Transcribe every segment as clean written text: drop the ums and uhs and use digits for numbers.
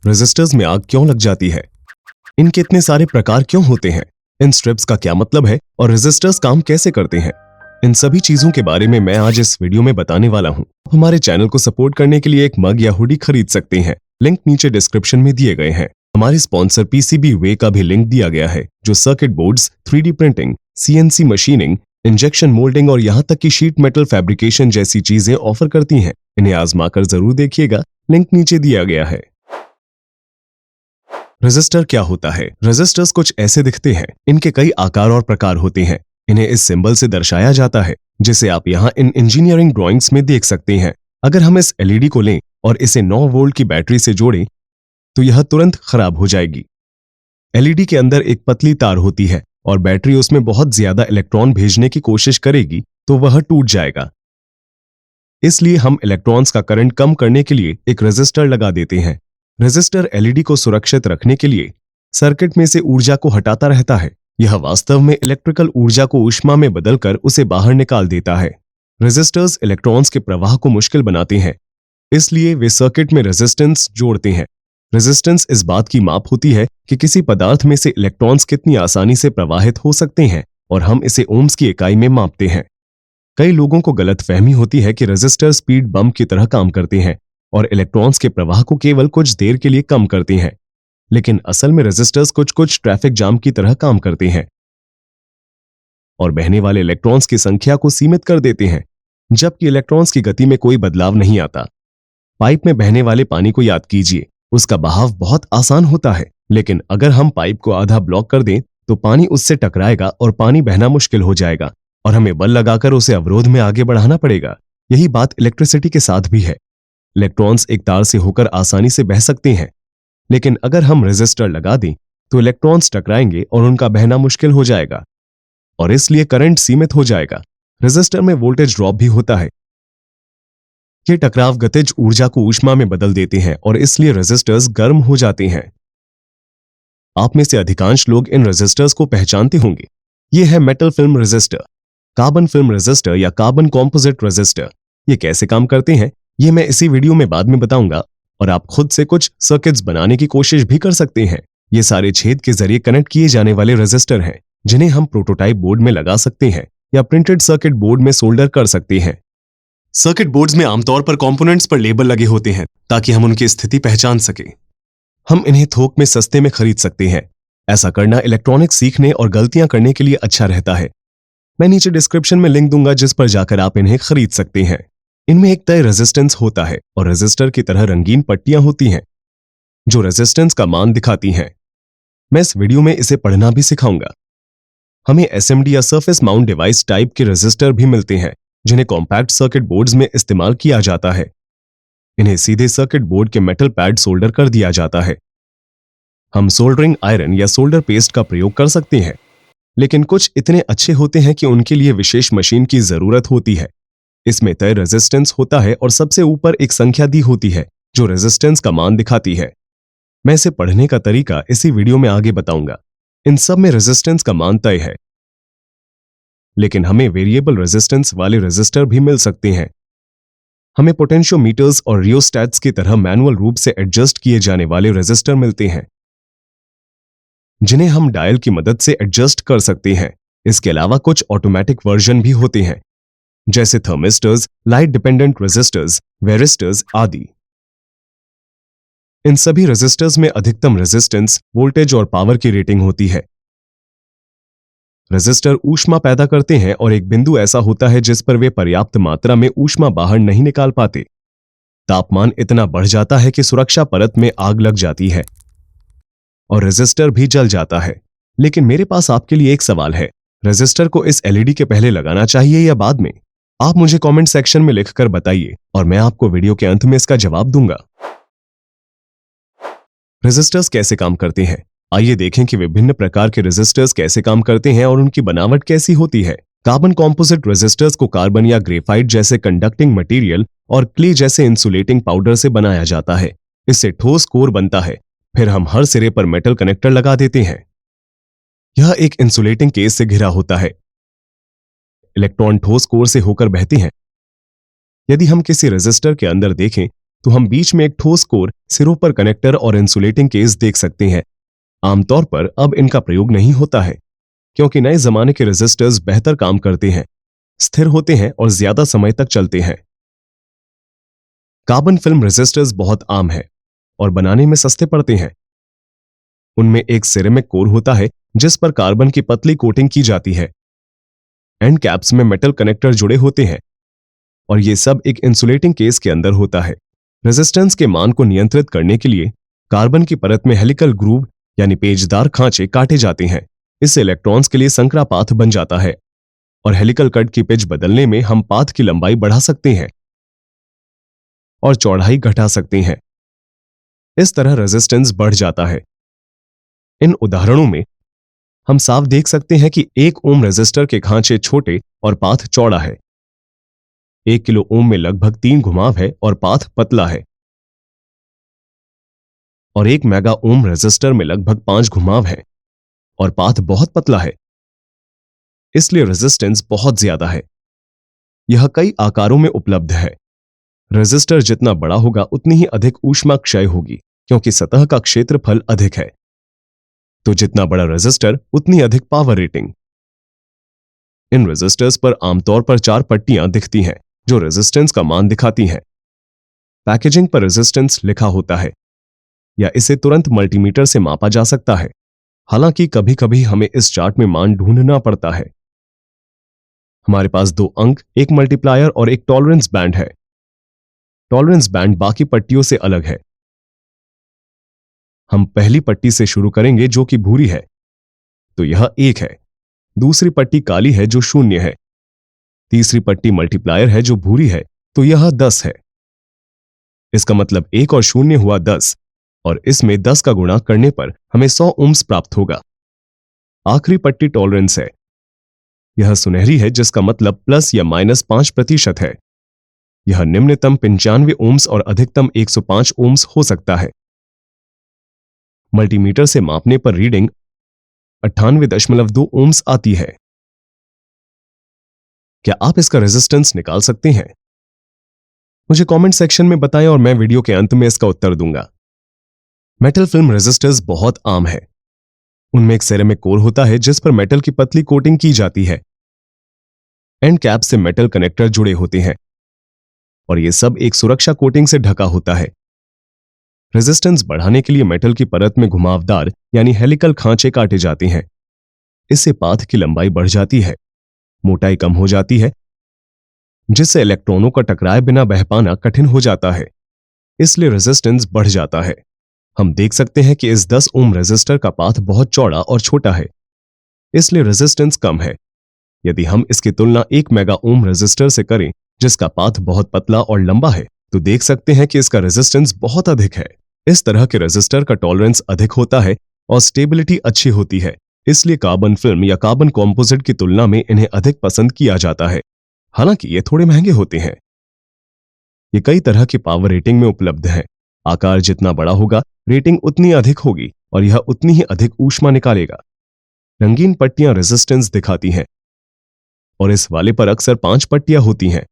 Resistors में आग क्यों लग जाती है? इनके इतने सारे प्रकार क्यों होते हैं? इन स्ट्रिप्स का क्या मतलब है और रेजिस्टर्स काम कैसे करते हैं? इन सभी चीजों के बारे में मैं आज इस वीडियो में बताने वाला हूं। हमारे चैनल को सपोर्ट करने के लिए एक मग या हुडी खरीद सकते हैं। लिंक नीचे डिस्क्रिप्शन में दिए गए हैं। हमारे स्पॉन्सर पीसीबी वे का भी लिंक दिया गया है, जो circuit boards, 3D printing, CNC machining, injection moulding और यहाँ तक कि शीट मेटल फैब्रिकेशन जैसी चीजें ऑफर करती हैं। इन्हें आजमाकर जरूर देखिएगा, लिंक नीचे दिया गया है। रेजिस्टर क्या होता है? रेजिस्टर्स कुछ ऐसे दिखते हैं। इनके कई आकार और प्रकार होते हैं। इन्हें इस सिंबल से दर्शाया जाता है, जिसे आप यहाँ इन इंजीनियरिंग ड्राइंग्स में देख सकते हैं। अगर हम इस LED को लें और इसे 9 वोल्ट की बैटरी से जोड़ें, तो यह तुरंत खराब हो जाएगी। LED के अंदर एक पतली तार होती है और बैटरी उसमें बहुत ज्यादा इलेक्ट्रॉन भेजने की कोशिश करेगी तो वह टूट जाएगा। इसलिए हम इलेक्ट्रॉन्स का करंट कम करने के लिए एक रेजिस्टर लगा देते हैं। रेजिस्टर LED को सुरक्षित रखने के लिए सर्किट में से ऊर्जा को हटाता रहता है। यह वास्तव में इलेक्ट्रिकल ऊर्जा को ऊष्मा में बदलकर उसे बाहर निकाल देता है। रेजिस्टर्स इलेक्ट्रॉन्स के प्रवाह को मुश्किल बनाते हैं, इसलिए वे सर्किट में रेजिस्टेंस जोड़ते हैं। रेजिस्टेंस इस बात की माप होती है कि किसी पदार्थ में से इलेक्ट्रॉन्स कितनी आसानी से प्रवाहित हो सकते हैं, और हम इसे ओम्स की इकाई में मापते हैं। कई लोगों को गलतफहमी होती है कि रेजिस्टर स्पीड बम्प की तरह काम करते हैं और इलेक्ट्रॉन्स के प्रवाह को केवल कुछ देर के लिए कम करते हैं, लेकिन असल में रेजिस्टर्स कुछ ट्रैफिक जाम की तरह काम करते हैं और बहने वाले इलेक्ट्रॉन्स की संख्या को सीमित कर देते हैं, जबकि इलेक्ट्रॉन्स की गति में कोई बदलाव नहीं आता। पाइप में बहने वाले पानी को याद कीजिए। उसका बहाव बहुत आसान होता है, लेकिन अगर हम पाइप को आधा ब्लॉक कर दें तो पानी उससे टकराएगा और पानी बहना मुश्किल हो जाएगा और हमें बल लगाकर उसे अवरोध में आगे बढ़ाना पड़ेगा। यही बात इलेक्ट्रिसिटी के साथ भी है। इलेक्ट्रॉन्स एक तार से होकर आसानी से बह सकते हैं, लेकिन अगर हम रेजिस्टर लगा दें तो इलेक्ट्रॉन्स टकराएंगे और उनका बहना मुश्किल हो जाएगा और इसलिए करंट सीमित हो जाएगा। रेजिस्टर में वोल्टेज ड्रॉप भी होता है। ये टकराव गतिज ऊर्जा को ऊष्मा में बदल देते हैं और इसलिए रेजिस्टर्स गर्म हो जाते हैं। आप में से अधिकांश लोग इन रेजिस्टर्स को पहचानते होंगे। ये है metal film resistor, carbon film resistor या कार्बन कॉम्पोजिट रेजिस्टर। ये कैसे काम करते हैं ये मैं इसी वीडियो में बाद में बताऊंगा, और आप खुद से कुछ सर्किट्स बनाने की कोशिश भी कर सकते हैं। ये सारे छेद के जरिए कनेक्ट किए जाने वाले रेजिस्टर हैं, जिन्हें हम प्रोटोटाइप बोर्ड में लगा सकते हैं या प्रिंटेड सर्किट बोर्ड में सोल्डर कर सकते हैं। सर्किट बोर्ड्स में आमतौर पर कंपोनेंट्स पर लेबल लगे होते हैं ताकि हम उनकी स्थिति पहचान सकें। हम इन्हें थोक में सस्ते में खरीद सकते हैं। ऐसा करना इलेक्ट्रॉनिक्स सीखने और गलतियां करने के लिए अच्छा रहता है। मैं नीचे डिस्क्रिप्शन में लिंक दूंगा, जिस पर जाकर आप इन्हें खरीद सकते हैं। इनमें एक तय रेजिस्टेंस होता है और रेजिस्टर की तरह रंगीन पट्टियां होती हैं जो रेजिस्टेंस का मान दिखाती हैं। मैं इस वीडियो में इसे पढ़ना भी सिखाऊंगा। हमें SMD या सरफेस माउंट डिवाइस टाइप के रेजिस्टर भी मिलते हैं, जिन्हें कॉम्पैक्ट सर्किट बोर्ड्स में इस्तेमाल किया जाता है। इन्हें सीधे सर्किट बोर्ड के मेटल पैड सोल्डर कर दिया जाता है। हम सोल्डरिंग आयरन या सोल्डर पेस्ट का प्रयोग कर सकते हैं, लेकिन कुछ इतने अच्छे होते हैं कि उनके लिए विशेष मशीन की जरूरत होती है। इसमें तय रेजिस्टेंस होता है और सबसे ऊपर एक संख्या दी होती है जो रेजिस्टेंस का मान दिखाती है। मैं इसे पढ़ने का तरीका इसी वीडियो में आगे बताऊंगा। इन सब में रेजिस्टेंस का मान तय है, लेकिन हमें वेरिएबल रेजिस्टेंस वाले रेजिस्टर भी मिल सकते हैं। हमें पोटेंशियोमीटर्स और रियोस्टैट्स की तरह मैनुअल रूप से एडजस्ट किए जाने वाले रेजिस्टर मिलते हैं, जिन्हें हम डायल की मदद से एडजस्ट कर सकते हैं। इसके अलावा कुछ ऑटोमेटिक वर्जन भी होते हैं, जैसे थर्मिस्टर्स, लाइट डिपेंडेंट रेजिस्टर्स, वेरिस्टर्स आदि। इन सभी रेजिस्टर्स में अधिकतम रेजिस्टेंस, वोल्टेज और पावर की रेटिंग होती है। रेजिस्टर ऊष्मा पैदा करते हैं और एक बिंदु ऐसा होता है जिस पर वे पर्याप्त मात्रा में ऊष्मा बाहर नहीं निकाल पाते। तापमान इतना बढ़ जाता है कि सुरक्षा परत में आग लग जाती है और रेजिस्टर भी जल जाता है। लेकिन मेरे पास आपके लिए एक सवाल है, रेजिस्टर को इस LED के पहले लगाना चाहिए या बाद में? आप मुझे कमेंट सेक्शन में लिखकर बताइए और मैं आपको वीडियो के अंत में इसका जवाब दूंगा। रेजिस्टर्स कैसे काम करते हैं? आइए देखें कि विभिन्न प्रकार के रेजिस्टर्स कैसे काम करते हैं और उनकी बनावट कैसी होती है। कार्बन कॉम्पोजिट रेजिस्टर्स को कार्बन या ग्रेफाइट जैसे कंडक्टिंग मटेरियल और क्ले जैसे इंसुलेटिंग पाउडर से बनाया जाता है। इससे ठोस कोर बनता है, फिर हम हर सिरे पर मेटल कनेक्टर लगा देते हैं। यह एक इंसुलेटिंग केस से घिरा होता है। इलेक्ट्रॉन ठोस कोर से होकर बहते हैं। यदि हम किसी रेजिस्टर के अंदर देखें तो हम बीच में एक ठोस कोर सिरों पर कनेक्टर और इंसुलेटिंग केस देख सकते हैं। आमतौर पर अब इनका प्रयोग नहीं होता है क्योंकि नए जमाने के रेजिस्टर्स बेहतर काम करते हैं, स्थिर होते हैं और ज्यादा समय तक चलते हैं। कार्बन फिल्म रेजिस्टर्स बहुत आम है और बनाने में सस्ते पड़ते हैं। उनमें एक सिरेमिक कोर होता है जिस पर कार्बन की पतली कोटिंग की जाती है। एंड कैप्स में मेटल कनेक्टर जुड़े होते हैं और ये सब एक इंसुलेटिंग केस के अंदर होता है। रेजिस्टेंस के मान को नियंत्रित करने के लिए कार्बन की परत में हेलिकल ग्रूव यानी पेचदार खांचे काटे जाते हैं। इससे इलेक्ट्रॉन्स के लिए संकरा पाथ बन जाता है और हेलिकल कट की पिच बदलने में हम पाथ की लंबाई बढ़ा सकते हैं और चौड़ाई घटा सकते हैं। इस तरह रेजिस्टेंस बढ़ जाता है। इन उदाहरणों में हम साफ देख सकते हैं कि 1 ओम रेजिस्टर के खांचे छोटे और पाथ चौड़ा है। 1 किलो ओम में लगभग 3 घुमाव है और पाथ पतला है और 1 मेगा ओम रेजिस्टर में लगभग 5 घुमाव है और पाथ बहुत पतला है। इसलिए रेजिस्टेंस बहुत ज्यादा है। यह कई आकारों में उपलब्ध है। रेजिस्टर जितना बड़ा होगा उतनी ही अधिक ऊष्मा क्षय होगी क्योंकि सतह का क्षेत्रफल अधिक है। तो जितना बड़ा रेजिस्टर उतनी अधिक पावर रेटिंग। इन रेजिस्टर्स पर आमतौर पर 4 पट्टियां दिखती हैं जो रेजिस्टेंस का मान दिखाती हैं। पैकेजिंग पर रेजिस्टेंस लिखा होता है या इसे तुरंत मल्टीमीटर से मापा जा सकता है। हालांकि कभी कभी हमें इस चार्ट में मान ढूंढना पड़ता है। हमारे पास 2 अंक, एक मल्टीप्लायर और एक टॉलरेंस बैंड है। टॉलरेंस बैंड बाकी पट्टियों से अलग है। हम पहली पट्टी से शुरू करेंगे जो कि भूरी है, तो यह 1 है। दूसरी पट्टी काली है जो 0 है। तीसरी पट्टी मल्टीप्लायर है जो भूरी है, तो यह 10 है। इसका मतलब 1 और 0 हुआ 10 और इसमें 10 का गुणा करने पर हमें 100 ओम्स प्राप्त होगा। आखिरी पट्टी टॉलरेंस है। यह सुनहरी है जिसका मतलब प्लस या माइनस 5% है। यह निम्नतम 95 ओम्स और अधिकतम 105 ओम्स हो सकता है। मल्टीमीटर से मापने पर रीडिंग 98.2 ओम्स आती है। क्या आप इसका रेजिस्टेंस निकाल सकते हैं? मुझे कमेंट सेक्शन में बताएं और मैं वीडियो के अंत में इसका उत्तर दूंगा। मेटल फिल्म रेजिस्टर्स बहुत आम है। उनमें एक सेरेमिक कोर होता है जिस पर मेटल की पतली कोटिंग की जाती है। एंड कैप से मेटल कनेक्टर जुड़े होते हैं और यह सब एक सुरक्षा कोटिंग से ढका होता है। रेजिस्टेंस बढ़ाने के लिए मेटल की परत में घुमावदार यानी हेलिकल खांचे काटे जाते हैं। इससे पाथ की लंबाई बढ़ जाती है, मोटाई कम हो जाती है, जिससे इलेक्ट्रॉनों का टकराए बिना बह पाना कठिन हो जाता है। इसलिए रेजिस्टेंस बढ़ जाता है। हम देख सकते हैं कि इस 10 ओम रेजिस्टर का पाथ बहुत चौड़ा और छोटा है, इसलिए रेजिस्टेंस कम है। यदि हम इसकी तुलना 1 मेगा ओम रेजिस्टर से करें जिसका पाथ बहुत पतला और लंबा है, तो देख सकते हैं कि इसका रेजिस्टेंस बहुत अधिक है। इस तरह के रेजिस्टर का टॉलरेंस अधिक होता है और स्टेबिलिटी अच्छी होती है। इसलिए कार्बन फिल्म या कार्बन कॉम्पोजिट की तुलना में इन्हें अधिक पसंद किया जाता है। हालांकि ये थोड़े महंगे होते हैं। ये कई तरह की पावर रेटिंग में उपलब्ध है। आकार जितना बड़ा होगा रेटिंग उतनी अधिक होगी और यह उतनी ही अधिक ऊष्मा निकालेगा। रंगीन पट्टियां रेजिस्टेंस दिखाती हैं और इस वाले पर अक्सर 5 पट्टियां होती हैं।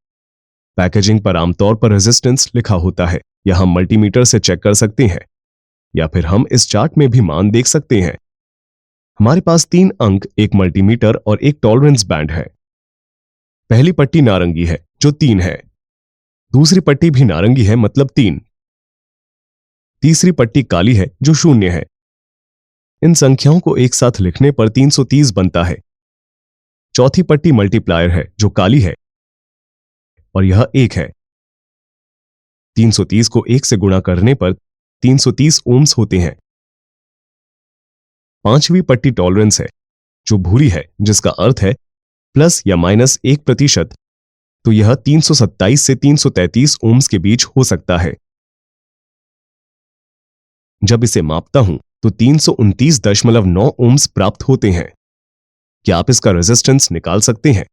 पैकेजिंग पर आमतौर पर रेजिस्टेंस लिखा होता है या हम मल्टीमीटर से चेक कर सकते हैं या फिर हम इस चार्ट में भी मान देख सकते हैं। हमारे पास 3 अंक, एक मल्टीमीटर और एक टॉलरेंस बैंड है। पहली पट्टी नारंगी है जो 3 है। दूसरी पट्टी भी नारंगी है मतलब 3। तीसरी पट्टी काली है जो 0 है। इन संख्याओं को एक साथ लिखने पर 330 बनता है। चौथी पट्टी मल्टीप्लायर है जो काली है और यह 1 है। 330 को 1 से गुणा करने पर 330 ओम्स होते हैं। पांचवी पट्टी टॉलरेंस है जो भूरी है जिसका अर्थ है प्लस या माइनस 1%, तो यह 327 से 333 ओम्स के बीच हो सकता है। जब इसे मापता हूं तो 329.9 ओम्स प्राप्त होते हैं। क्या आप इसका रेजिस्टेंस निकाल सकते हैं?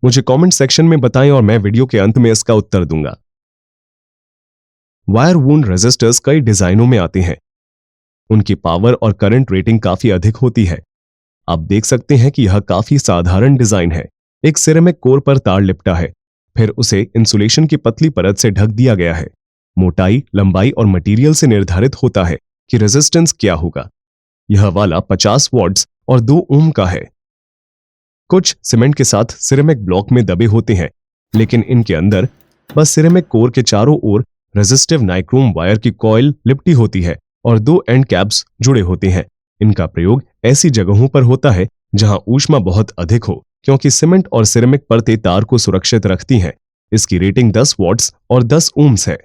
मुझे कमेंट सेक्शन में बताएं और मैं वीडियो के अंत में इसका उत्तर दूंगा। वायर वूंड रेजिस्टर्स कई डिजाइनों में आते हैं। उनकी पावर और करंट रेटिंग काफी अधिक होती है। आप देख सकते हैं कि यह काफी साधारण डिजाइन है। एक सिरेमिक कोर पर तार लिपटा है, फिर उसे इंसुलेशन की पतली परत से ढक दिया गया है। मोटाई, लंबाई और मटेरियल से निर्धारित होता है कि रेजिस्टेंस क्या होगा। यह वाला 50 वॉट्स और 2 ओम का है। कुछ सीमेंट के साथ सिरेमिक ब्लॉक में दबे होते हैं, लेकिन इनके अंदर बस सिरेमिक कोर के चारों ओर रेजिस्टिव नाइक्रोम वायर की कॉइल लिपटी होती है और 2 एंड कैप्स जुड़े होते हैं। इनका प्रयोग ऐसी जगहों पर होता है जहां ऊष्मा बहुत अधिक हो, क्योंकि सीमेंट और सिरेमिक परतें तार को सुरक्षित रखती हैं। इसकी रेटिंग 10 वॉट्स और 10 ओम्स है।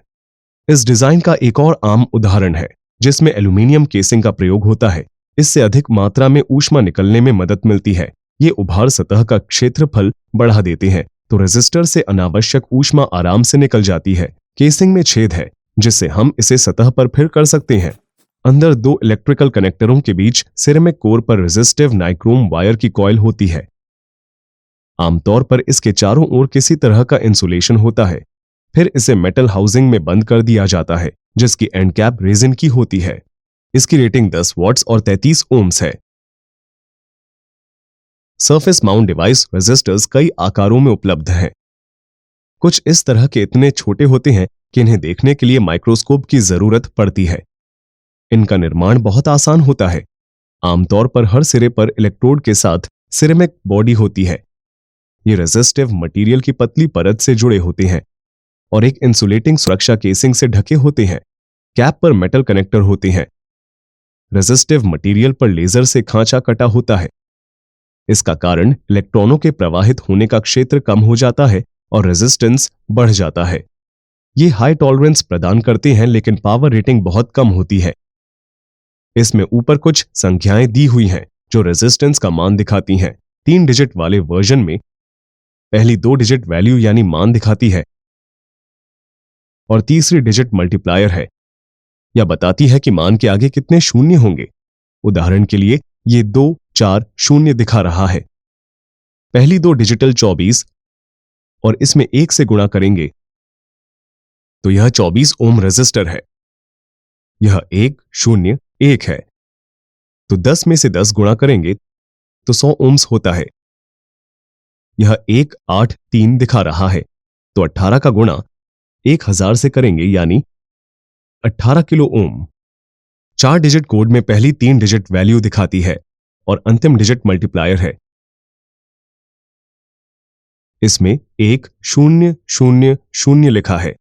इस डिजाइन का एक और आम उदाहरण है जिसमें एल्यूमीनियम केसिंग का प्रयोग होता है। इससे अधिक मात्रा में ऊष्मा निकलने में मदद मिलती है। ये उभार सतह का क्षेत्रफल बढ़ा देते हैं, तो रेजिस्टर से अनावश्यक ऊष्मा आराम से निकल जाती है। केसिंग में छेद है जिससे हम इसे सतह पर फिर कर सकते हैं। अंदर 2 इलेक्ट्रिकल कनेक्टरों के बीच सिरेमिक कोर पर रेजिस्टिव नाइक्रोम वायर की कॉइल होती है। आमतौर पर इसके चारों ओर किसी तरह का इंसुलेशन होता है। फिर इसे मेटल हाउसिंग में बंद कर दिया जाता है जिसकी एंड कैप रेजिन की होती है। इसकी रेटिंग 10 वॉट्स और 33 ओम्स है। सरफेस माउंट डिवाइस रेजिस्टर्स कई आकारों में उपलब्ध हैं। कुछ इस तरह के इतने छोटे होते हैं कि इन्हें देखने के लिए माइक्रोस्कोप की जरूरत पड़ती है। इनका निर्माण बहुत आसान होता है। आमतौर पर हर सिरे पर इलेक्ट्रोड के साथ सिरेमिक बॉडी होती है। ये रेजिस्टिव मटेरियल की पतली परत से जुड़े होते हैं और एक इंसुलेटिंग सुरक्षा केसिंग से ढके होते हैं। कैप पर मेटल कनेक्टर होते हैं। रेजिस्टिव मटेरियल पर लेजर से खांचा कटा होता है। इसका कारण इलेक्ट्रॉनों के प्रवाहित होने का क्षेत्र कम हो जाता है और रेजिस्टेंस बढ़ जाता है। ये हाई टॉलरेंस प्रदान करते हैं, लेकिन पावर रेटिंग बहुत कम होती है। इसमें ऊपर कुछ संख्याएं दी हुई हैं जो रेजिस्टेंस का मान दिखाती हैं। 3 डिजिट वाले वर्जन में पहली 2 डिजिट वैल्यू यानी मान दिखाती है और तीसरी डिजिट मल्टीप्लायर है। यह बताती है कि मान के आगे कितने शून्य होंगे। उदाहरण के लिए ये 2 4 शून्य दिखा रहा है। पहली 2 डिजिटल 24 और इसमें 1 से गुणा करेंगे तो यह 24 ओम रेजिस्टर है। यह 1 0 1 है, तो 10 में से 10 गुणा करेंगे तो 100 ओम्स होता है। यह 1 8 3 दिखा रहा है, तो 18 का गुणा 1000 से करेंगे यानी 18 किलो ओम। 4 डिजिट कोड में पहली 3 डिजिट वैल्यू दिखाती है और अंतिम डिजिट मल्टीप्लायर है। इसमें 1 0 0 0 लिखा है।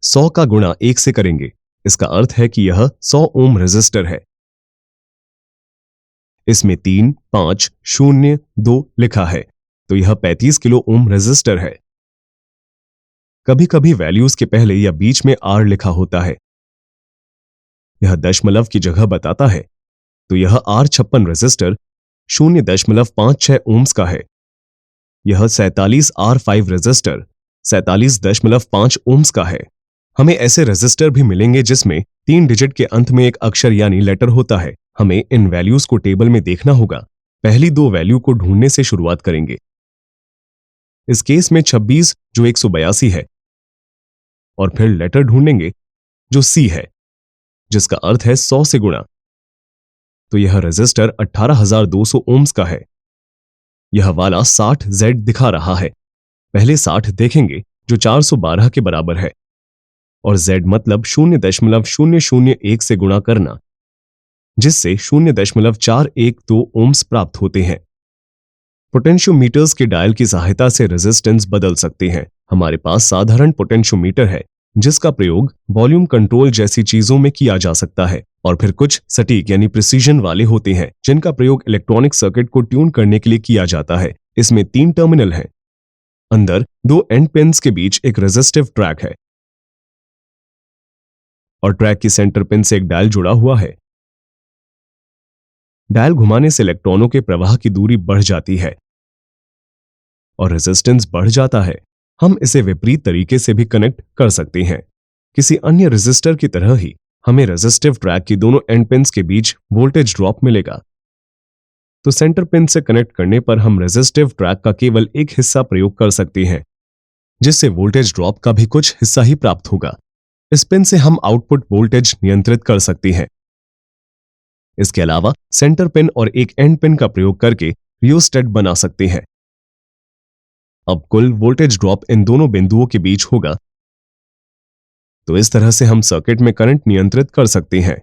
100 का गुणा 1 से करेंगे, इसका अर्थ है कि यह 100 ओम रेजिस्टर है। इसमें 3 5 0 2 लिखा है, तो यह 35 किलो ओम रेजिस्टर है। कभी कभी वैल्यूज के पहले या बीच में R लिखा होता है। यह दशमलव की जगह बताता है, तो यह R56 रेजिस्टर 0.56 ओम्स का है। यह 47 R5 रेजिस्टर 47.5 ओम्स का है। हमें ऐसे रेजिस्टर भी मिलेंगे जिसमें 3 डिजिट के अंत में एक अक्षर यानी लेटर होता है। हमें इन वैल्यूज को टेबल में देखना होगा। पहली 2 वैल्यू को ढूंढने से शुरुआत करेंगे। इस केस में 26 जो 182 है और फिर लेटर ढूंढेंगे जो C है, जिसका अर्थ है 100 से गुणा, तो यह रेजिस्टर 18200 ओम्स का है। यह वाला 60Z दिखा रहा है। पहले 60 देखेंगे जो 412 के बराबर है और Z मतलब 0.001 से गुणा करना, जिससे 0.412 ओम्स प्राप्त होते हैं। पोटेंशियोमीटर्स के डायल की सहायता से रेजिस्टेंस बदल सकते हैं। हमारे पास साधारण पोटेंशियोमीटर है जिसका प्रयोग वॉल्यूम कंट्रोल जैसी चीजों में किया जा सकता है, और फिर कुछ सटीक यानी प्रिसीजन वाले होते हैं जिनका प्रयोग इलेक्ट्रॉनिक सर्किट को ट्यून करने के लिए किया जाता है। इसमें 3 टर्मिनल हैं। अंदर 2 एंड पिन्स के बीच एक रेजिस्टिव ट्रैक है और ट्रैक की सेंटर पिन से एक डायल जुड़ा हुआ है। डायल घुमाने से इलेक्ट्रॉनों के प्रवाह की दूरी बढ़ जाती है और रेजिस्टेंस बढ़ जाता है। हम इसे विपरीत तरीके से भी कनेक्ट कर सकते हैं। किसी अन्य रेजिस्टर की तरह ही हमें रेजिस्टिव ट्रैक की दोनों एंड पिन्स के बीच वोल्टेज ड्रॉप मिलेगा। तो सेंटर पिन से कनेक्ट करने पर हम रेजिस्टिव ट्रैक का केवल एक हिस्सा प्रयोग कर सकते हैं, जिससे वोल्टेज ड्रॉप का भी कुछ हिस्सा ही प्राप्त होगा। इस पिन से हम आउटपुट वोल्टेज नियंत्रित कर सकते हैं। इसके अलावा सेंटर पिन और एक एंड पिन का प्रयोग करके रियोस्टेट बना सकते हैं। अब कुल वोल्टेज ड्रॉप इन दोनों बिंदुओं के बीच होगा तो इस तरह से हम सर्किट में करंट नियंत्रित कर सकते हैं।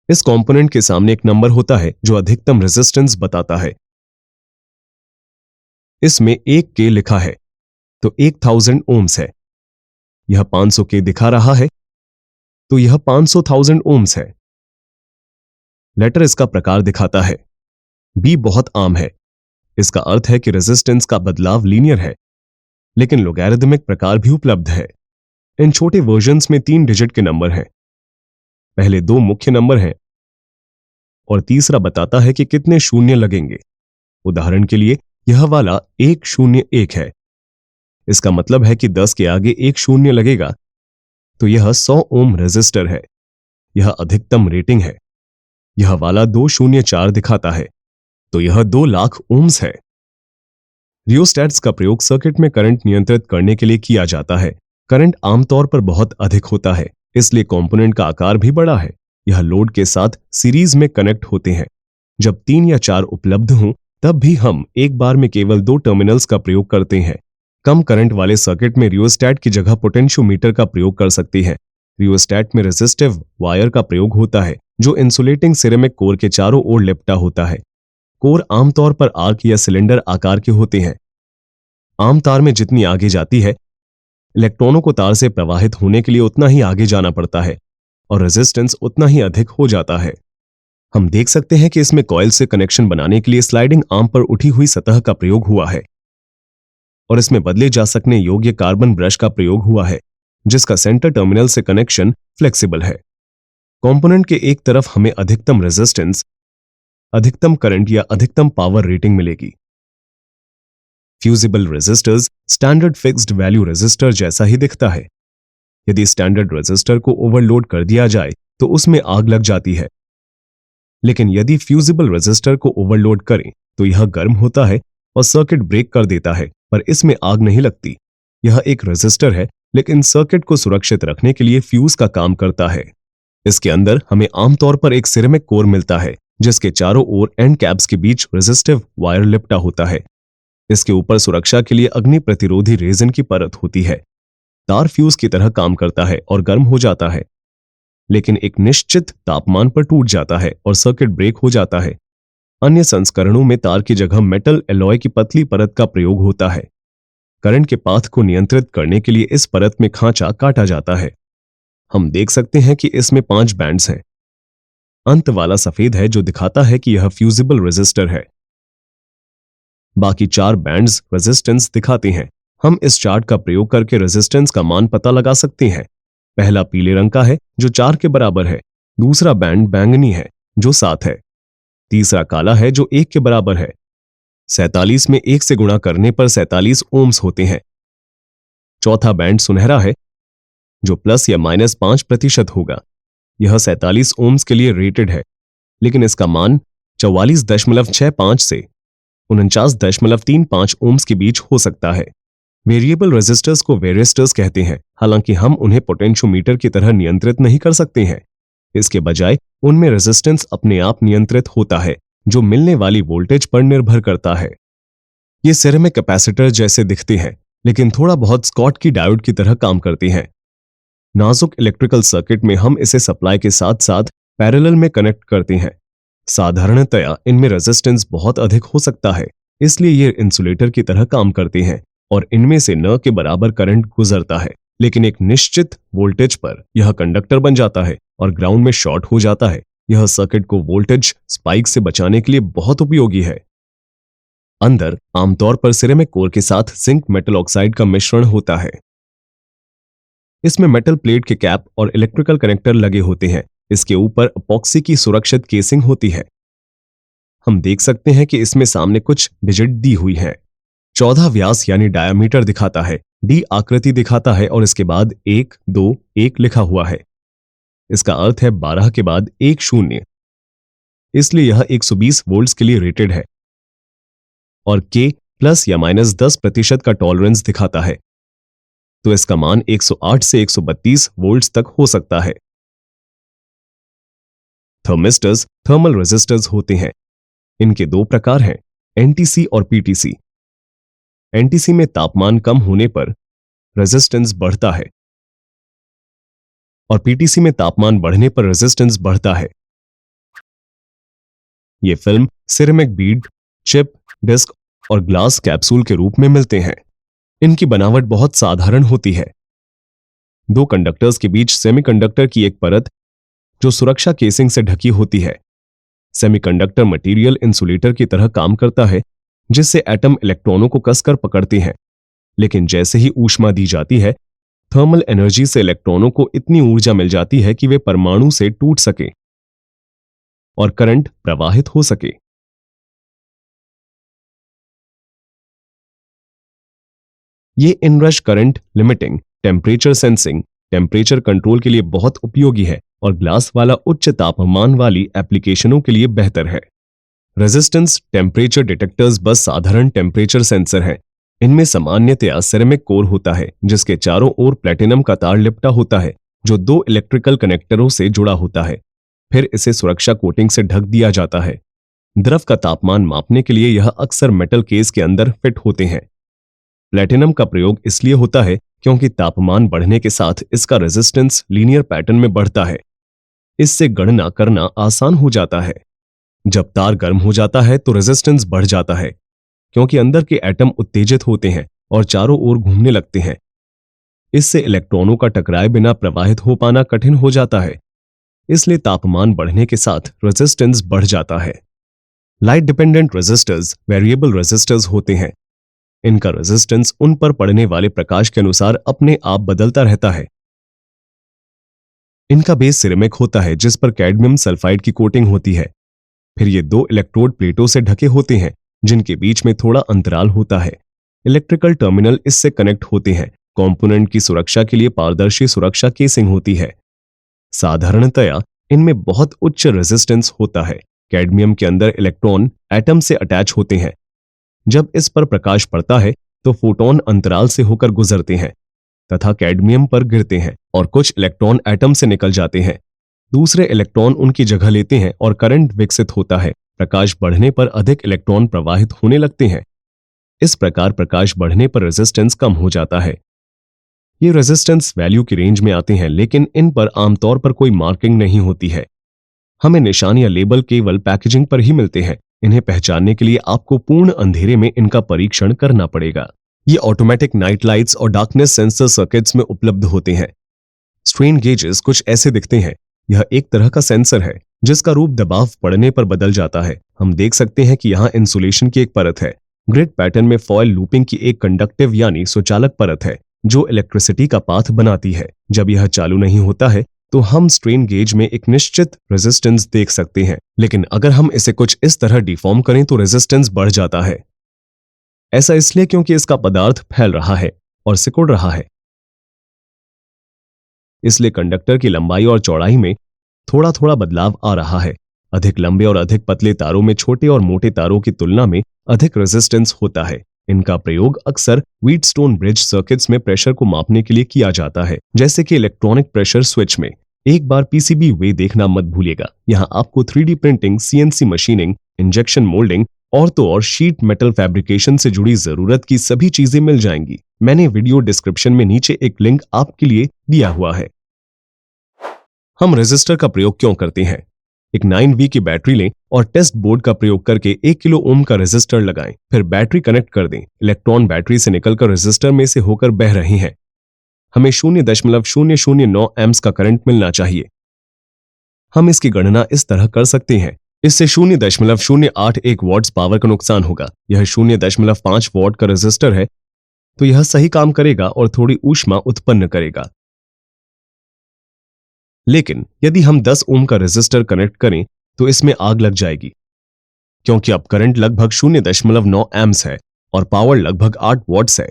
इस कंपोनेंट के सामने एक नंबर होता है जो अधिकतम रेजिस्टेंस बताता है। इसमें 1K लिखा है तो 1000 ओम्स है। यह 500K दिखा रहा है तो यह 500,000 ओम्स है। लेटर इसका प्रकार दिखाता है। बी बहुत आम है। इसका अर्थ है कि रेजिस्टेंस का बदलाव लीनियर है, लेकिन लोगैरिथमिक प्रकार भी उपलब्ध है। इन छोटे वर्जन्स में 3 डिजिट के नंबर हैं। पहले 2 मुख्य नंबर हैं और तीसरा बताता है कि कितने शून्य लगेंगे। उदाहरण के लिए यह वाला 101 है। इसका मतलब है कि 10 के आगे एक शून्य लगेगा तो यह 100 ओम रेजिस्टर है। यह अधिकतम रेटिंग है। यह वाला 204 दिखाता है तो यह 2 लाख ओम्स है। रियोस्टैट्स का प्रयोग सर्किट में करंट नियंत्रित करने के लिए किया जाता है। करंट आमतौर पर बहुत अधिक होता है, इसलिए कंपोनेंट का आकार भी बड़ा है। यह लोड के साथ सीरीज में कनेक्ट होते हैं। जब 3 या 4 उपलब्ध हों तब भी हम एक बार में केवल 2 टर्मिनल्स का प्रयोग करते हैं। कम करंट वाले सर्किट में रियोस्टैट की जगह पोटेंशियोमीटर का प्रयोग कर सकते हैं। रियोस्टैट में रेजिस्टिव वायर का प्रयोग होता है जो इंसुलेटिंग सिरेमिक कोर के चारों ओर लिपटा होता है। कोर आमतौर पर आर्क या सिलेंडर आकार के होते हैं। आम तार में जितनी आगे जाती है, इलेक्ट्रॉनों को तार से प्रवाहित होने के लिए उतना ही आगे जाना पड़ता है और रेजिस्टेंस उतना ही अधिक हो जाता है। हम देख सकते हैं कि इसमें कॉइल से कनेक्शन बनाने के लिए स्लाइडिंग आर्म पर उठी हुई सतह का प्रयोग हुआ है और इसमें बदले जा सकने योग्य कार्बन ब्रश का प्रयोग हुआ है जिसका सेंटर टर्मिनल से कनेक्शन फ्लेक्सिबल है। कंपोनेंट के एक तरफ हमें अधिकतम रेजिस्टेंस, अधिकतम करंट या अधिकतम पावर रेटिंग मिलेगी। Fusible resistors standard fixed value resistor जैसा ही दिखता है। यदि स्टैंडर्ड रेजिस्टर को ओवरलोड कर दिया जाए तो उसमें आग लग जाती है, लेकिन यदि फ्यूजिबल रेजिस्टर को ओवरलोड करें तो यह गर्म होता है और सर्किट ब्रेक कर देता है, पर इसमें आग नहीं लगती। यह एक रेजिस्टर है, लेकिन सर्किट को सुरक्षित रखने के लिए फ्यूज का काम करता है। इसके अंदर हमें आमतौर पर एक सिरेमिक कोर मिलता है जिसके चारों ओर एंड कैप्स के बीच रेजिस्टिव वायर लिपटा होता है। इसके ऊपर सुरक्षा के लिए अग्नि प्रतिरोधी रेजिन की परत होती है। तार फ्यूज की तरह काम करता है और गर्म हो जाता है, लेकिन एक निश्चित तापमान पर टूट जाता है और सर्किट ब्रेक हो जाता है। अन्य संस्करणों में तार की जगह मेटल एलॉय की पतली परत का प्रयोग होता है। करंट के पाथ को नियंत्रित करने के लिए इस परत में खांचा काटा जाता है। हम देख सकते हैं कि इसमें 5 बैंड्स हैं। अंत वाला सफेद है जो दिखाता है कि यह फ्यूजिबल रेजिस्टर है। बाकी 4 बैंड्स रेजिस्टेंस दिखाते हैं। हम इस चार्ट का प्रयोग करके रेजिस्टेंस का मान पता लगा सकते हैं। पहला पीले रंग का है जो 4 के बराबर है। दूसरा बैंड बैंगनी है जो 7 है। तीसरा काला है जो 1 के बराबर है। 47 में 1 से गुणा करने पर 47 ओम्स होते हैं। चौथा बैंड सुनहरा है जो प्लस या माइनस 5% होगा। यह 47 ओम्स के लिए रेटेड है, लेकिन इसका मान 44.65 से 49.35 ओम्स के बीच हो सकता है। वेरिएबल रेजिस्टर्स को वेरिस्टर्स कहते हैं, हालांकि हम उन्हें पोटेंशियोमीटर की तरह नियंत्रित नहीं कर सकते हैं। इसके बजाय उनमें रेजिस्टेंस अपने आप नियंत्रित होता है जो मिलने वाली वोल्टेज पर निर्भर करता है। ये सिरेमिक कैपेसिटर जैसे दिखते हैं, लेकिन थोड़ा बहुत स्कॉट की डायोड की तरह काम करते हैं। नाजुक इलेक्ट्रिकल सर्किट में हम इसे सप्लाई के साथ साथ पैरेलल में कनेक्ट करते हैं। साधारणतया इनमें रेजिस्टेंस बहुत अधिक हो सकता है, इसलिए ये इंसुलेटर की तरह काम करते हैं और इनमें से न के बराबर करंट गुजरता है, लेकिन एक निश्चित वोल्टेज पर यह कंडक्टर बन जाता है और ग्राउंड में शॉर्ट हो जाता है। यह सर्किट को वोल्टेज स्पाइक से बचाने के लिए बहुत उपयोगी है। अंदर आमतौर पर सिरेमिक कोर के साथ जिंक मेटल ऑक्साइड का मिश्रण होता है। इसमें मेटल प्लेट के कैप और इलेक्ट्रिकल कनेक्टर लगे होते हैं। इसके ऊपर अपॉक्सी की सुरक्षित केसिंग होती है। हम देख सकते हैं कि इसमें सामने कुछ डिजिट दी हुई हैं। 14 व्यास यानी डायामीटर दिखाता है, डी आकृति दिखाता है और इसके बाद 1, 2, 1 लिखा हुआ है। इसका अर्थ है 12 के बाद 1 शून्य, इसलिए यह 120 वोल्ट्स के लिए रेटेड है। और के प्लस या माइनस 10% का टॉलरेंस दिखाता है, तो इसका मान 108 से 132 वोल्ट्स तक हो सकता है। थर्मिस्टर्स थर्मल रेजिस्टर्स होते हैं। इनके 2 प्रकार हैं, एनटीसी और पीटीसी। एनटीसी में तापमान कम होने पर रेजिस्टेंस बढ़ता है और पीटीसी में तापमान बढ़ने पर रेजिस्टेंस बढ़ता है। ये film ceramic bead, chip, disc और ग्लास कैप्सूल के रूप में मिलते हैं। इनकी बनावट बहुत साधारण होती है। दो कंडक्टर्स के बीच सेमीकंडक्टर की एक परत जो सुरक्षा केसिंग से ढकी होती है। सेमीकंडक्टर मटेरियल इंसुलेटर की तरह काम करता है, जिससे एटम इलेक्ट्रॉनों को कसकर पकड़ते हैं। लेकिन जैसे ही ऊष्मा दी जाती है, थर्मल एनर्जी से इलेक्ट्रॉनों को इतनी ऊर्जा मिल जाती है कि वे परमाणु से टूट सके और करंट प्रवाहित हो सके। ये inrush current limiting, temperature sensing, temperature control के लिए बहुत उपयोगी है और ग्लास वाला उच्च तापमान वाली एप्लीकेशनों के लिए बेहतर है। रेजिस्टेंस टेम्परेचर डिटेक्टर्स बस साधारण टेम्परेचर सेंसर हैं। इनमें सामान्यतया सिरेमिक कोर होता है, जिसके चारों ओर प्लेटिनम का तार लिपटा होता है, जो दो इलेक्ट्रिकल कनेक्टरों से जुड़ा होता है। फिर इसे सुरक्षा कोटिंग से ढक दिया जाता है। द्रव का तापमान मापने के लिए यह अक्सर मेटल केस के अंदर फिट होते हैं। प्लेटिनम का प्रयोग इसलिए होता है क्योंकि तापमान बढ़ने के साथ इसका रेजिस्टेंस लीनियर पैटर्न में बढ़ता है। इससे गणना करना आसान हो जाता है। जब तार गर्म हो जाता है तो रेजिस्टेंस बढ़ जाता है, क्योंकि अंदर के एटम उत्तेजित होते हैं और चारों ओर घूमने लगते हैं। इससे इलेक्ट्रॉनों का टकराए बिना प्रवाहित हो पाना कठिन हो जाता है। इसलिए तापमान बढ़ने के साथ रेजिस्टेंस बढ़ जाता है। Light dependent resistors variable resistors होते हैं। इनका रेजिस्टेंस उन पर पड़ने वाले प्रकाश के अनुसार अपने आप बदलता रहता है। इनका बेस सिरेमिक होता है, जिस पर कैडमियम सल्फाइड की कोटिंग होती है। फिर ये दो इलेक्ट्रोड प्लेटों से ढके होते हैं, जिनके बीच में थोड़ा अंतराल होता है। इलेक्ट्रिकल टर्मिनल इससे कनेक्ट होते हैं। कंपोनेंट की सुरक्षा के लिए पारदर्शी सुरक्षा केसिंग होती है। साधारणतया इनमें बहुत उच्च रेजिस्टेंस होता है। कैडमियम के अंदर इलेक्ट्रॉन एटम से अटैच होते हैं। जब इस पर प्रकाश पड़ता है तो फोटोन अंतराल से होकर गुजरते हैं तथा कैडमियम पर गिरते हैं और कुछ इलेक्ट्रॉन एटम से निकल जाते हैं। दूसरे इलेक्ट्रॉन उनकी जगह लेते हैं और करंट विकसित होता है। प्रकाश बढ़ने पर अधिक इलेक्ट्रॉन प्रवाहित होने लगते हैं। इस प्रकार प्रकाश बढ़ने पर रेजिस्टेंस कम हो जाता है। ये रेजिस्टेंस वैल्यू की रेंज में आते हैं, लेकिन इन पर आमतौर पर कोई मार्किंग नहीं होती है। हमें निशान या लेबल केवल पैकेजिंग पर ही मिलते हैं। इन्हें पहचानने के लिए आपको पूर्ण अंधेरे में इनका परीक्षण करना पड़ेगा। ये ऑटोमेटिक नाइट लाइट्स और डार्कनेस सेंसर सर्किट्स में उपलब्ध होते हैं। स्ट्रेन गेजेस कुछ ऐसे दिखते हैं। यह एक तरह का सेंसर है जिसका रूप दबाव पड़ने पर बदल जाता है। हम देख सकते हैं कि यहाँ इंसुलेशन की एक परत है। ग्रिड पैटर्न में फॉयल लूपिंग की एक कंडक्टिव यानी सुचालक परत है, जो इलेक्ट्रिसिटी का पाथ बनाती है। जब यह चालू नहीं होता है तो हम स्ट्रेन गेज में एक निश्चित रेजिस्टेंस देख सकते हैं, लेकिन अगर हम इसे कुछ इस तरह डिफॉर्म करें तो रेजिस्टेंस बढ़ जाता है। ऐसा इसलिए क्योंकि इसका पदार्थ फैल रहा है और सिकुड़ रहा है। इसलिए कंडक्टर की लंबाई और चौड़ाई में थोड़ा थोड़ा बदलाव आ रहा है। अधिक लंबे और अधिक पतले तारों में छोटे और मोटे तारों की तुलना में अधिक रेजिस्टेंस होता है। इनका प्रयोग अक्सर व्हीटस्टोन ब्रिज सर्किट्स में प्रेशर को मापने के लिए किया जाता है, जैसे कि इलेक्ट्रॉनिक प्रेशर स्विच में। एक बार पीसीबी वे देखना मत भूलिएगा। यहाँ आपको 3D printing, CNC machining, injection moulding और तो और शीट मेटल फैब्रिकेशन से जुड़ी जरूरत की सभी चीजें मिल जाएंगी। मैंने वीडियो डिस्क्रिप्शन में नीचे एक लिंक आपके लिए दिया हुआ है। हम रेजिस्टर का प्रयोग क्यों करते हैं? एक 9V की बैटरी लें और टेस्ट बोर्ड का प्रयोग करके 1 किलो ओम का रेजिस्टर लगाएं। फिर बैटरी कनेक्ट कर दें। इलेक्ट्रॉन बैटरी से निकलकर रेजिस्टर में से होकर बह रहे हैं। हमें 0.009 एम्प्स का करंट मिलना चाहिए। हम इसकी गणना इस तरह कर सकते हैं। इससे 0.081 वॉट्स पावर का नुकसान होगा। यह 0.5 वॉट का रेजिस्टर है, तो यह सही काम करेगा और थोड़ी ऊष्मा उत्पन्न करेगा। लेकिन यदि हम 10 ओम का रेजिस्टर कनेक्ट करें तो इसमें आग लग जाएगी, क्योंकि अब करंट लगभग 0.9 एम्प्स है और पावर लगभग 8 वॉट्स है।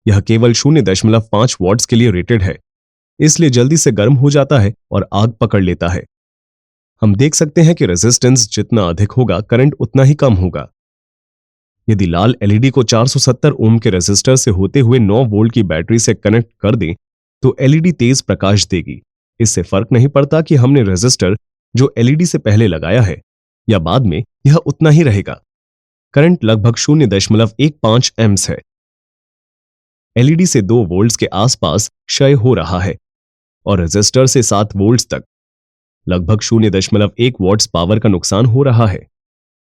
यह केवल 0.5 वॉट्स के लिए रेटेड है, इसलिए जल्दी से गर्म हो जाता है और आग पकड़ लेता है। हम देख सकते हैं कि रेजिस्टेंस जितना अधिक होगा, करंट उतना ही कम होगा। यदि लाल एलईडी को 470 ओम के रेजिस्टर से होते हुए 9 वोल्ट की बैटरी से कनेक्ट कर दें तो एलईडी तेज प्रकाश देगी। इससे फर्क नहीं पड़ता कि हमने रेजिस्टर जो एलईडी से पहले लगाया है या बाद में, यह उतना ही रहेगा। करंट लगभग 0.15 एम्प्स है। एलईडी से 2 वोल्ट्स के आसपास क्षय हो रहा है और रेजिस्टर से 7 वोल्ट्स तक लगभग 0.1 वॉट्स पावर का नुकसान हो रहा है।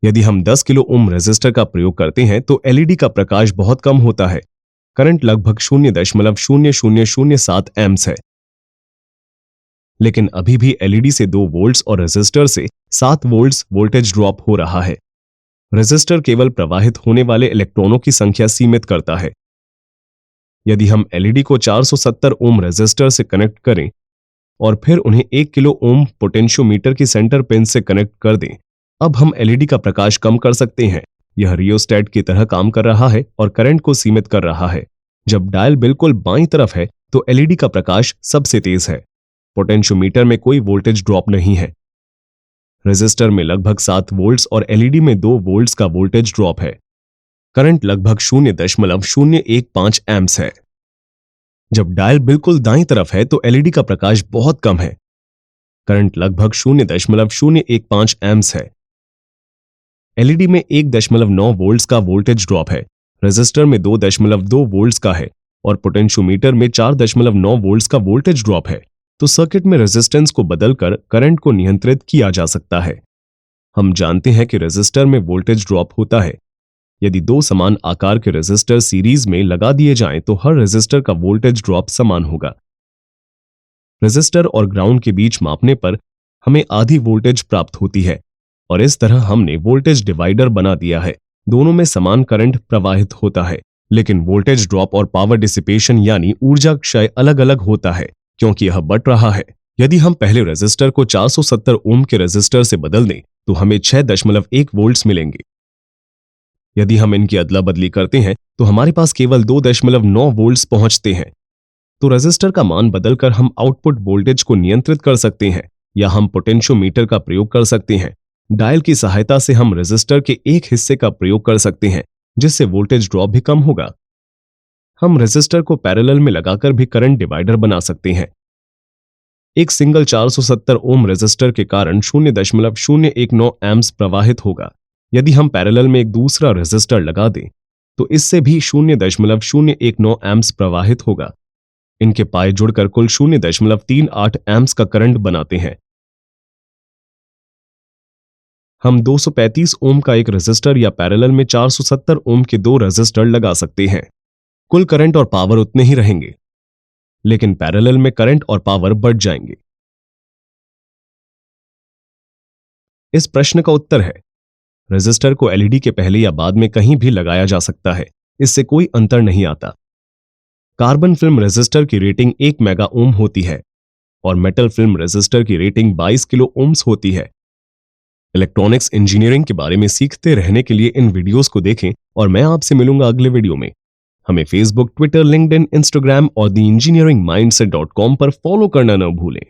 यदि हम 10 किलो ओम रेजिस्टर का प्रयोग करते हैं तो एलईडी का प्रकाश बहुत कम होता है। करंट लगभग 0.0007 एम्प्स है। लेकिन अभी भी एलईडी से 2 वोल्ट्स और रेजिस्टर से 7 वोल्ट्स वोल्टेज ड्रॉप हो रहा है। रेजिस्टर केवल प्रवाहित होने वाले इलेक्ट्रॉनों की संख्या सीमित करता है। यदि हम एलईडी को 470 ओम रेजिस्टर से कनेक्ट करें और फिर उन्हें 1 किलो ओम पोटेंशियोमीटर की सेंटर पिन से कनेक्ट कर दें, अब हम एलईडी का प्रकाश कम कर सकते हैं। यह रियोस्टेट की तरह काम कर रहा है और करंट को सीमित कर रहा है। जब डायल बिल्कुल बाईं तरफ है तो एलईडी का प्रकाश सबसे तेज है। पोटेंशियोमीटर में कोई वोल्टेज ड्रॉप नहीं है। रेजिस्टर में लगभग 7 वोल्ट्स और एलईडी में 2 वोल्ट्स का वोल्टेज ड्रॉप है। करंट लगभग 0.015 एम्प्स है। जब डायल बिल्कुल दाईं तरफ है तो एलईडी का प्रकाश बहुत कम है। करंट लगभग 0.015 एम्प्स है। एलईडी में 1.9 वोल्ट्स का वोल्टेज ड्रॉप है। रेजिस्टर में 2.2 वोल्ट्स का है और पोटेंशियोमीटर में 4.9 वोल्ट्स का वोल्टेज ड्रॉप है। तो सर्किट में रेजिस्टेंस को बदलकर करंट को नियंत्रित किया जा सकता है। हम जानते हैं कि रेजिस्टर में वोल्टेज ड्रॉप होता है। यदि 2 समान आकार के रेजिस्टर सीरीज में लगा दिए जाएं तो हर रेजिस्टर का वोल्टेज ड्रॉप समान होगा। रेजिस्टर और ग्राउंड के बीच मापने पर हमें आधी वोल्टेज प्राप्त होती है और इस तरह हमने वोल्टेज डिवाइडर बना दिया है। दोनों में समान करंट प्रवाहित होता है, लेकिन वोल्टेज ड्रॉप और पावर डिसिपेशन यानी ऊर्जा क्षय अलग अलग होता है क्योंकि यह बढ़ रहा है। यदि हम पहले रेजिस्टर को 470 ओम के रेजिस्टर से बदल दें तो हमें 6.1 वोल्ट्स मिलेंगे। यदि हम इनकी अदला बदली करते हैं तो हमारे पास केवल 2.9 वोल्ट्स पहुंचते हैं। तो रेजिस्टर का मान बदलकर हम आउटपुट वोल्टेज को नियंत्रित कर सकते हैं या हम पोटेंशियोमीटर का प्रयोग कर सकते हैं। डायल की सहायता से हम रेजिस्टर के एक हिस्से का प्रयोग कर सकते हैं जिससे वोल्टेज ड्रॉप भी कम होगा। हम रेजिस्टर को पैरेलल में लगाकर भी करंट डिवाइडर बना सकते हैं। एक सिंगल 470 ओम रेजिस्टर के कारण 0.019 एम्प्स प्रवाहित होगा। यदि हम पैरेलल में एक दूसरा रेजिस्टर लगा दें तो इससे भी 0.019 एम्प्स प्रवाहित होगा। इनके पाए जुड़कर कुल 0.38 एम्प्स का करंट बनाते हैं। हम 235 ओम का एक रेजिस्टर या पैरेलल में 470 ओम के 2 रेजिस्टर लगा सकते हैं। कुल करंट और पावर उतने ही रहेंगे, लेकिन पैरेलल में करंट और पावर बढ़ जाएंगे। इस प्रश्न का उत्तर है रेजिस्टर को एलईडी के पहले या बाद में कहीं भी लगाया जा सकता है, इससे कोई अंतर नहीं आता। कार्बन फिल्म रेजिस्टर की रेटिंग 1 मेगा ओम होती है और मेटल फिल्म रेजिस्टर की रेटिंग 22 किलो ओम्स होती है। इलेक्ट्रॉनिक्स इंजीनियरिंग के बारे में सीखते रहने के लिए इन वीडियोस को देखें और मैं आपसे मिलूंगा अगले वीडियो में। हमें फेसबुक, ट्विटर, लिंक्डइन, इंस्टाग्राम और द इंजीनियरिंग माइंडसेट.com पर फॉलो करना न भूलें।